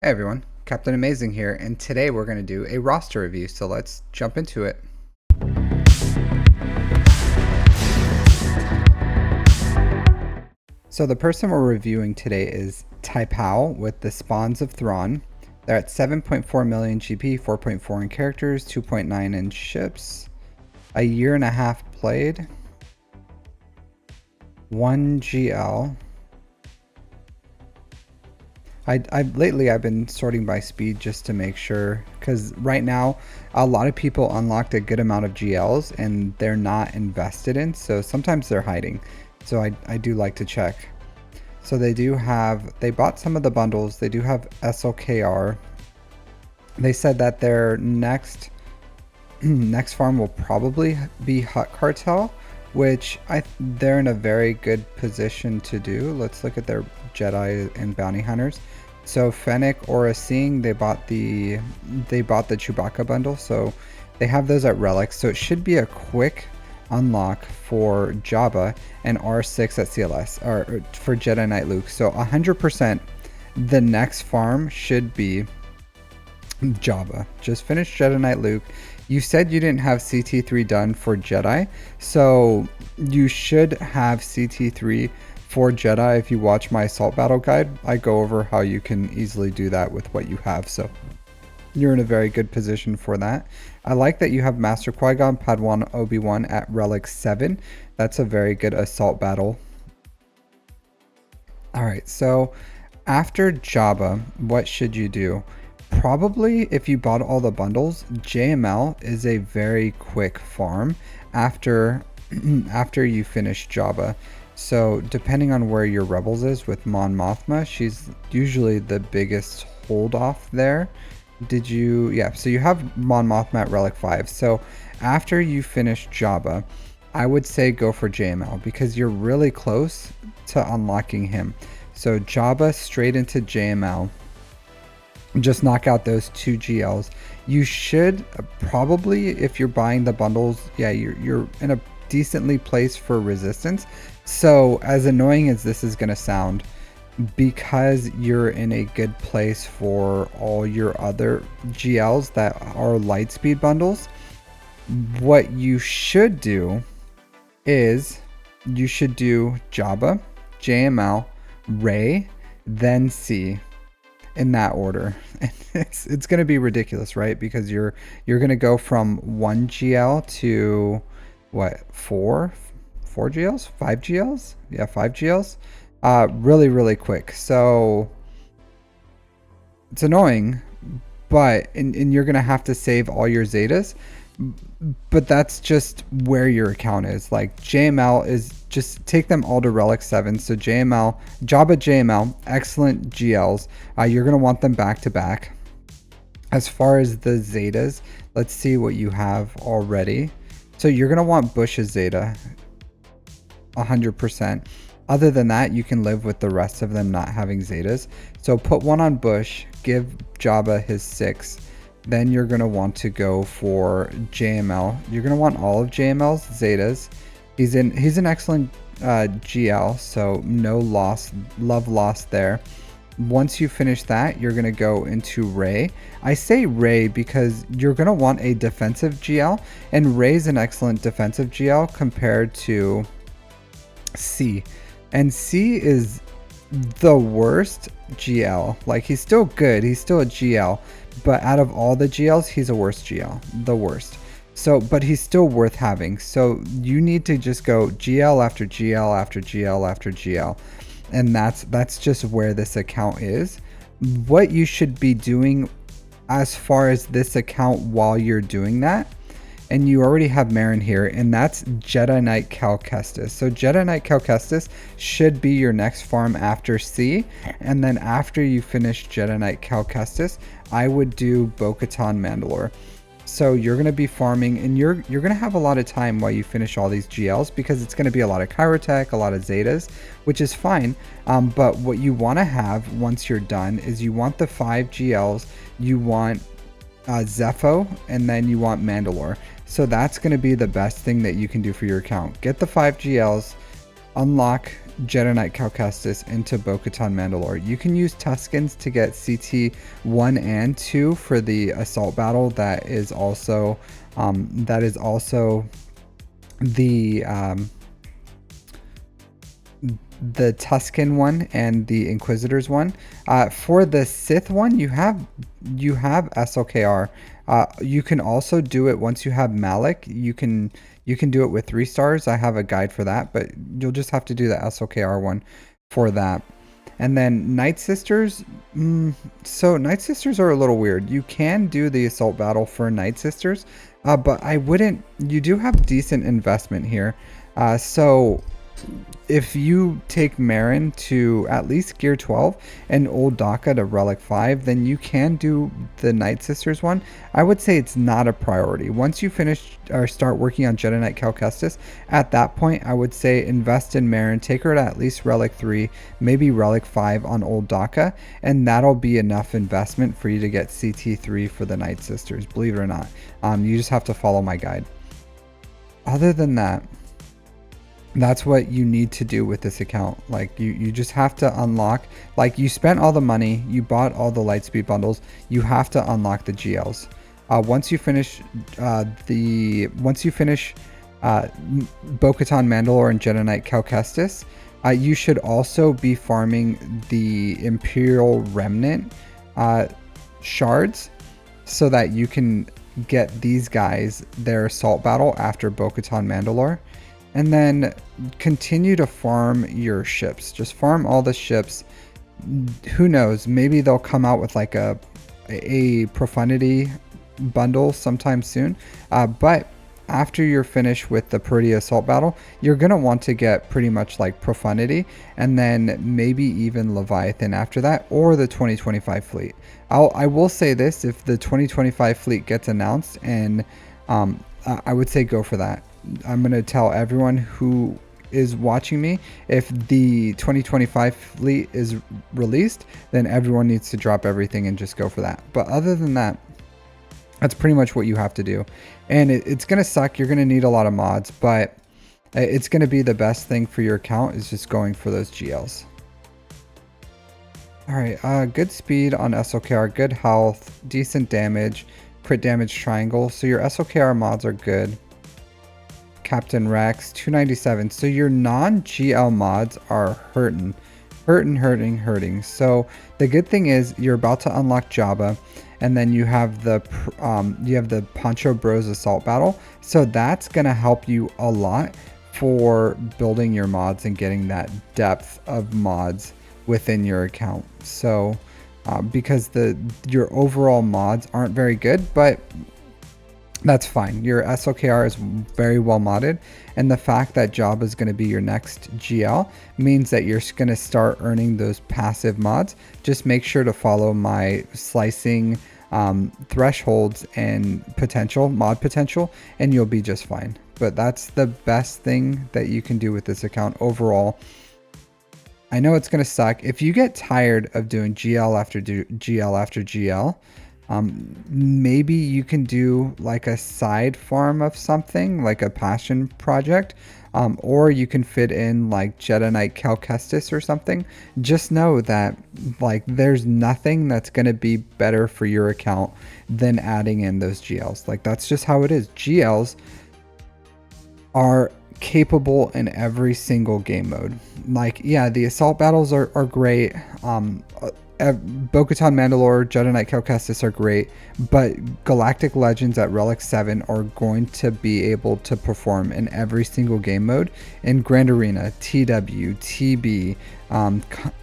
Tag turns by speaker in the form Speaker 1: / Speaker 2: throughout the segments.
Speaker 1: Hey everyone, Captain Amazing here, and today we're going to do a roster review, so let's jump into it. So the person we're reviewing today is Typauu with the Spawns of Thrawn. They're at 7.4 million GP, 4.4 in characters, 2.9 in ships, a year and a half played, 1 GL. Lately I've been sorting by speed just to make sure, because right now a lot of people unlocked a good amount of GLs and they're not invested in, so sometimes they're hiding. So I do like to check. So they bought some of the bundles. They do have SLKR. They said that their next farm will probably be Hut Cartel, which they're in a very good position to do. Let's look at their Jedi and Bounty Hunters. So Fennec, Aura Seeing, they bought the Chewbacca bundle, so they have those at Relics. So it should be a quick unlock for Jabba and R6 at CLS, or for Jedi Knight Luke. So 100% the next farm should be Jabba. Just finished Jedi Knight Luke. You said you didn't have CT3 done for Jedi, so you should have CT3 for Jedi. If you watch my assault battle guide, I go over how you can easily do that with what you have, so you're in a very good position for that. I like that you have Master Qui-Gon, Padawan, Obi-Wan at Relic 7. That's a very good assault battle. Alright, so after Jabba, what should you do? Probably, if you bought all the bundles, JML is a very quick farm after you finish Jabba. So depending on where your Rebels is with Mon Mothma, she's usually the biggest hold off there. So you have Mon Mothma at Relic 5. So after you finish Jabba, I would say go for JML because you're really close to unlocking him. So Jabba straight into JML. Just knock out those 2 GLs. You should probably, if you're buying the bundles, you're in a decently placed for resistance. So as annoying as this is going to sound, because you're in a good place for all your other GLs that are lightspeed bundles, what you should do is you should do Jabba, JML, Rey, then C, in that order. It's going to be ridiculous, right? Because you're going to go from 1 GL to what, 4 GLs, 5 GLs? Yeah, 5 GLs. Really quick. So it's annoying, but and you're going to have to save all your Zetas, but that's just where your account is. Like JML is, just take them all to Relic 7. So JML, Jabba JML, excellent GLs. You're going to want them back to back. As far as the Zetas, let's see what you have already. So you're going to want Bush's Zeta 100%. Other than that, you can live with the rest of them not having Zetas. So put one on Bush, give Jabba his 6. Then you're going to want to go for JML. You're going to want all of JML's Zetas. He's an excellent GL, so no love lost there. Once you finish that, you're going to go into Rey. I say Rey because you're going to want a defensive GL, and Rey's an excellent defensive GL compared to C. And C is the worst GL. Like, he's still good, he's still a GL, but out of all the GLs, he's a worst GL, the worst. So, but he's still worth having. So you need to just go GL after GL after GL after GL. And that's just where this account is. What you should be doing as far as this account while you're doing that, and you already have Marin here, and that's Jedi Knight Cal Kestis. So Jedi Knight Cal Kestis should be your next farm after C, and then after you finish Jedi Knight Cal Kestis, I would do Bo-Katan Mandalore. So you're going to be farming, and you're going to have a lot of time while you finish all these GLs, because it's going to be a lot of Chirotech, a lot of Zetas, which is fine. But what you want to have once you're done is you want the 5 GLs, you want Zepho, and then you want Mandalore. So that's going to be the best thing that you can do for your account. Get the 5 GLs, unlock Jedi Knight Cal Kestis into Bo-Katan Mandalore. You can use Tuskens to get CT 1 and 2 for the assault battle. That is also the the Tusken one and the Inquisitors one. For the Sith one, you have SLKR. You can also do it once you have Malik. You can do it with 3 stars. I have a guide for that, but you'll just have to do the SLKR one for that. And then Night Sisters. So Night Sisters are a little weird. You can do the assault battle for Night Sisters, but I wouldn't. You do have decent investment here. So if you take Marin to at least Gear 12 and Old Daka to Relic 5, then you can do the Night Sisters one. I would say it's not a priority. Once you finish or start working on Jedi Knight Cal Kestis, at that point, I would say invest in Marin, take her to at least Relic 3, maybe Relic 5 on Old Daka, and that'll be enough investment for you to get CT3 for the Night Sisters, believe it or not. You just have to follow my guide. Other than that, that's what you need to do with this account. Like you just have to unlock, like you spent all the money, you bought all the Lightspeed bundles, you have to unlock the GLs. Once you finish Bo-Katan Mandalore and Jedi Knight Cal Kestis, you should also be farming the Imperial Remnant shards so that you can get these guys their assault battle after Bo-Katan Mandalore. And then continue to farm your ships. Just farm all the ships. Who knows? Maybe they'll come out with like a Profundity bundle sometime soon. But after you're finished with the Peridea Assault Battle, you're going to want to get pretty much like Profundity and then maybe even Leviathan after that, or the 2025 fleet. I will say this, if the 2025 fleet gets announced, and I would say go for that. I'm going to tell everyone who is watching me, if the 2025 fleet is released, then everyone needs to drop everything and just go for that. But other than that, that's pretty much what you have to do. And it's going to suck. You're going to need a lot of mods, but it's going to be the best thing for your account is just going for those GLs. All right, good speed on SLKR, good health, decent damage, crit damage triangle. So your SLKR mods are good. Captain Rex, 297. So your non-GL mods are hurting. So the good thing is you're about to unlock Jabba, and then you have the Poncho Bros Assault Battle. So that's gonna help you a lot for building your mods and getting that depth of mods within your account. So because your overall mods aren't very good, but that's fine. Your SLKR is very well modded, and the fact that Jabba is going to be your next GL means that you're going to start earning those passive mods. Just make sure to follow my slicing thresholds and mod potential, and you'll be just fine. But that's the best thing that you can do with this account overall. I know it's going to suck. If you get tired of doing GL after GL after GL, maybe you can do like a side farm of something, like a passion project, or you can fit in like Jedi Knight Cal Kestis or something. Just know that like there's nothing that's going to be better for your account than adding in those GLs. Like that's just how it is. GLs are capable in every single game mode. Like, yeah, the assault battles are great. Bo-Katan Mandalore, Jedi Knight Cal Kestis are great, but Galactic Legends at Relic 7 are going to be able to perform in every single game mode. In Grand Arena, TW, TB,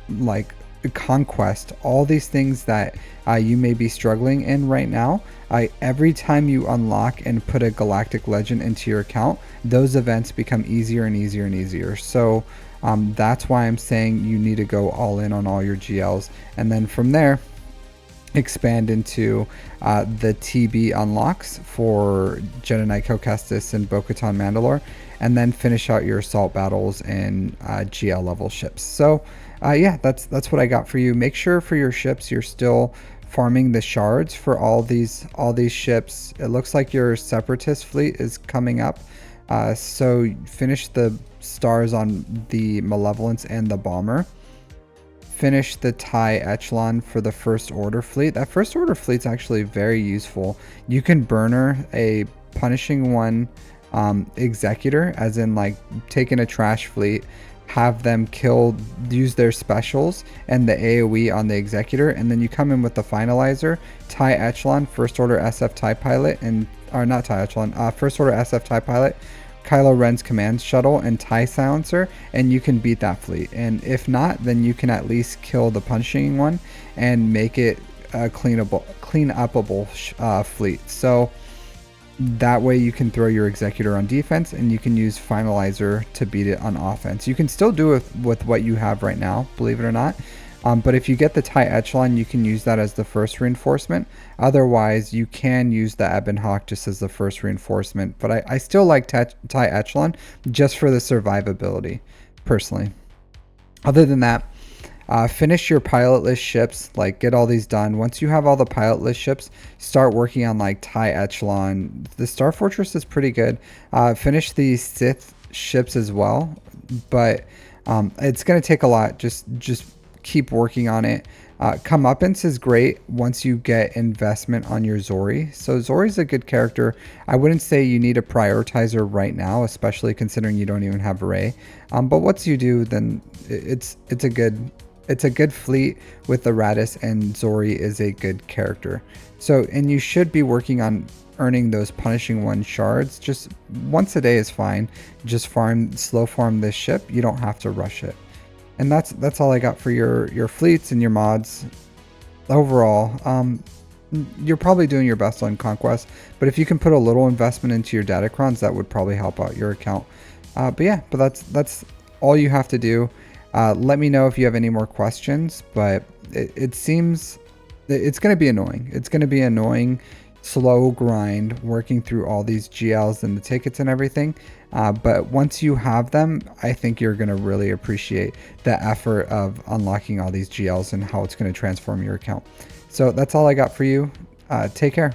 Speaker 1: like Conquest, all these things that you may be struggling in right now, every time you unlock and put a Galactic Legend into your account, those events become easier and easier and easier. So that's why I'm saying you need to go all in on all your GLs, and then from there expand into the TB unlocks for Jedi Knight Cal Kestis and Bo-Katan Mandalore, and then finish out your assault battles and GL level ships. So yeah, that's what I got for you. Make sure for your ships you're still farming the shards for all these ships. It looks like your Separatist fleet is coming up. So finish the stars on the Malevolence and the Bomber. Finish the TIE Echelon for the First Order fleet. That First Order fleet's actually very useful. You can burner a Punishing One Executor, as in like taking a trash fleet, have them kill, use their specials and the AoE on the Executor, and then you come in with the Finalizer, TIE Echelon, First Order SF TIE Pilot, and or not TIE Echelon, First Order SF TIE Pilot, Kylo Ren's command shuttle, and TIE Silencer, and you can beat that fleet. And if not, then you can at least kill the Punishing One and make it a clean upable fleet. So that way you can throw your Executor on defense, and you can use Finalizer to beat it on offense. You can still do it with what you have right now, believe it or not. But if you get the TIE Echelon, you can use that as the first reinforcement. Otherwise, you can use the Ebon Hawk just as the first reinforcement. But I still like TIE Echelon just for the survivability, personally. Other than that, finish your pilotless ships, like get all these done. Once you have all the pilotless ships, start working on like TIE Echelon. The Star Fortress is pretty good. Finish the Sith ships as well, but it's going to take a lot. Just keep working on it. Comeuppance is great once you get investment on your Zori. So Zori's a good character. I wouldn't say you need a prioritizer right now, especially considering you don't even have Rey. But once you do, then it's a good fleet with the Radis, and Zori is a good character. So, and you should be working on earning those Punishing One shards. Just once a day is fine. Just slow farm this ship. You don't have to rush it. And that's all I got for your fleets and your mods. Overall, you're probably doing your best on Conquest, but if you can put a little investment into your Datacrons, that would probably help out your account. But yeah, that's all you have to do. Let me know if you have any more questions, but it seems it's going to be annoying. It's going to be annoying, slow grind, working through all these GLs and the tickets and everything. But once you have them, I think you're going to really appreciate the effort of unlocking all these GLs and how it's going to transform your account. So that's all I got for you. Take care.